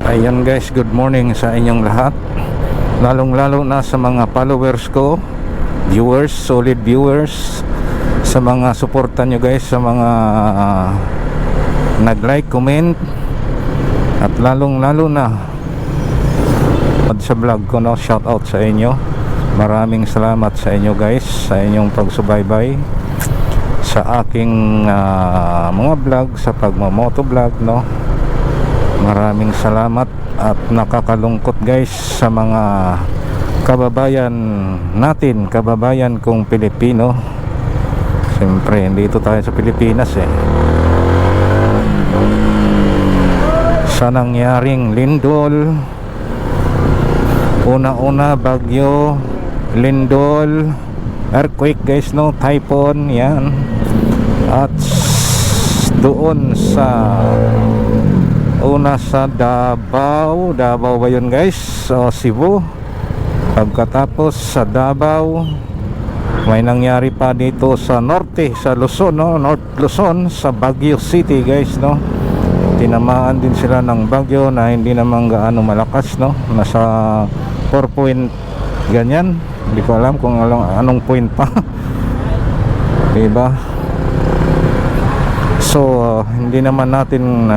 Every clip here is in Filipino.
Ayan guys, good morning sa inyong lahat, lalong lalo na sa mga followers ko, viewers, solid viewers, sa mga suporta nyo guys, sa mga nag-like, comment, at lalong lalo na sa vlog ko, no, shout out sa inyo. Maraming salamat sa inyo guys, sa inyong pagsubaybay sa aking mga vlog, sa pagmamoto vlog, no. Maraming salamat at nakakalungkot guys sa mga kababayan natin, kababayan kong Pilipino. Siyempre, dito tayo sa Pilipinas sa nangyaring lindol. Una-una bagyo, lindol, earthquake guys, no, typhoon, yan. At doon sa una sa Davao ba yun guys, o Cebu. Pagkatapos sa Davao, may nangyari pa dito sa norte, sa Luzon, no? North Luzon, sa Baguio City guys, no. Tinamaan din sila ng bagyo na hindi naman gaano malakas, no. Nasa 4 point ganyan, hindi ko alam kung anong point pa. Diba? So hindi naman natin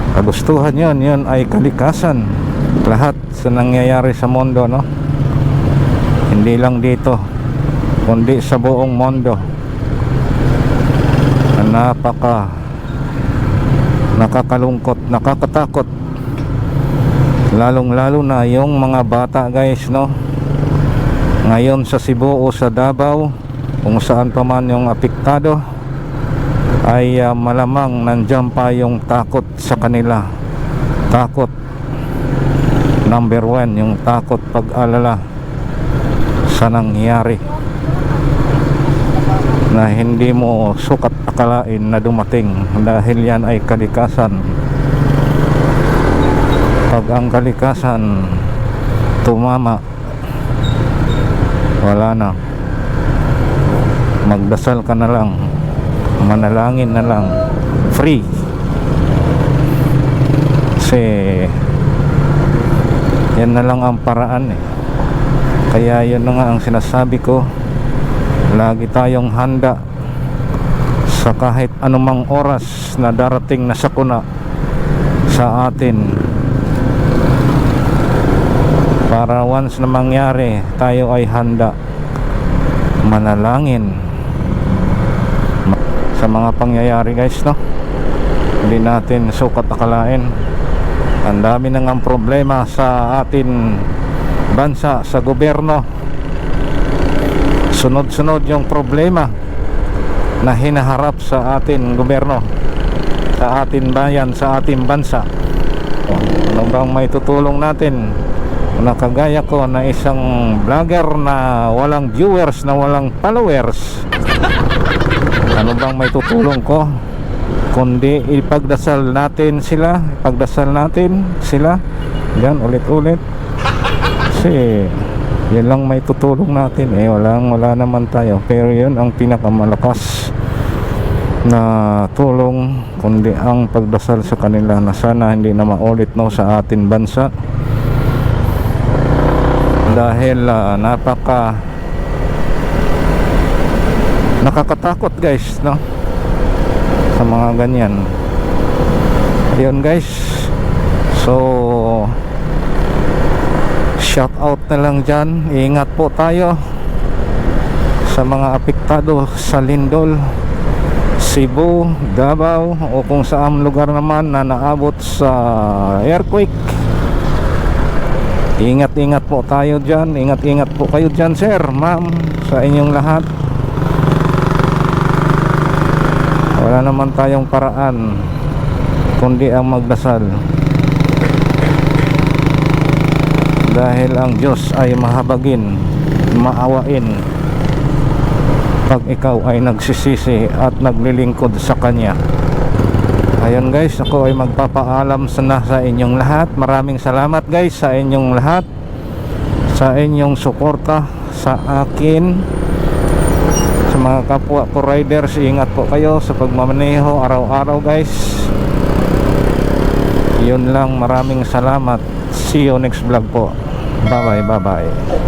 kagustuhan yun ay kalikasan. Lahat sa nangyayari sa mundo, no, hindi lang dito kundi sa buong mundo, nakakalungkot, nakakatakot, lalong lalo na yung mga bata guys, no. Ngayon sa Cebu o sa Davao, kung saan pa man yung apektado, ay malamang nandiyan pa yung takot sa kanila. Takot number 1, yung takot, pag-alala sa nangyari na hindi mo sukat akalain na dumating, dahil yan ay kalikasan. Pag ang kalikasan tumama, wala na, magdasal ka na lang, manalangin na lang, free. Kasi yan na lang ang paraan Kaya yun na nga ang sinasabi ko, lagi tayong handa sa kahit anumang oras na darating na sakuna sa atin, para once na mangyari, tayo ay handa manalangin sa mga pangyayari guys, no. Hindi natin sukat akalain. Ang dami na ngang problema sa atin bansa, sa gobyerno. Sunod-sunod yung problema na hinaharap sa atin gobyerno, sa atin bayan, sa ating bansa. Ano bang may tutulong natin? Na kagaya ko na isang vlogger na walang viewers, na walang followers, ano bang may tutulong ko kundi ipagdasal natin sila, ipagdasal natin sila yan ulit-ulit. Kasi yan lang may tutulong natin wala naman tayo. Pero yun ang pinakamalakas na tulong, kundi ang pagdasal sa kanila na sana hindi na maulit, no, sa ating bansa. Dahil nakakatakot guys, no, sa mga ganyan. Ayun guys, so shout out na lang dyan. Ingat po tayo sa mga apektado sa lindol, Cebu, Davao, o kung saan lugar naman na naabot sa earthquake. Ingat-ingat po tayo dyan. Ingat-ingat po kayo dyan, sir, ma'am, sa inyong lahat. Wala naman tayong paraan kundi ang magdasal, dahil ang Diyos ay mahabagin, maawain pag ikaw ay nagsisisi at naglilingkod sa Kanya. Ayun guys, ako ay magpapaalam sa inyong lahat. Maraming salamat guys sa inyong lahat, sa inyong suporta sa akin, sa mga kapwa ko riders. Ingat po kayo sa pagmamaneho araw-araw guys. Yun lang, maraming salamat. See you next vlog po. Bye bye.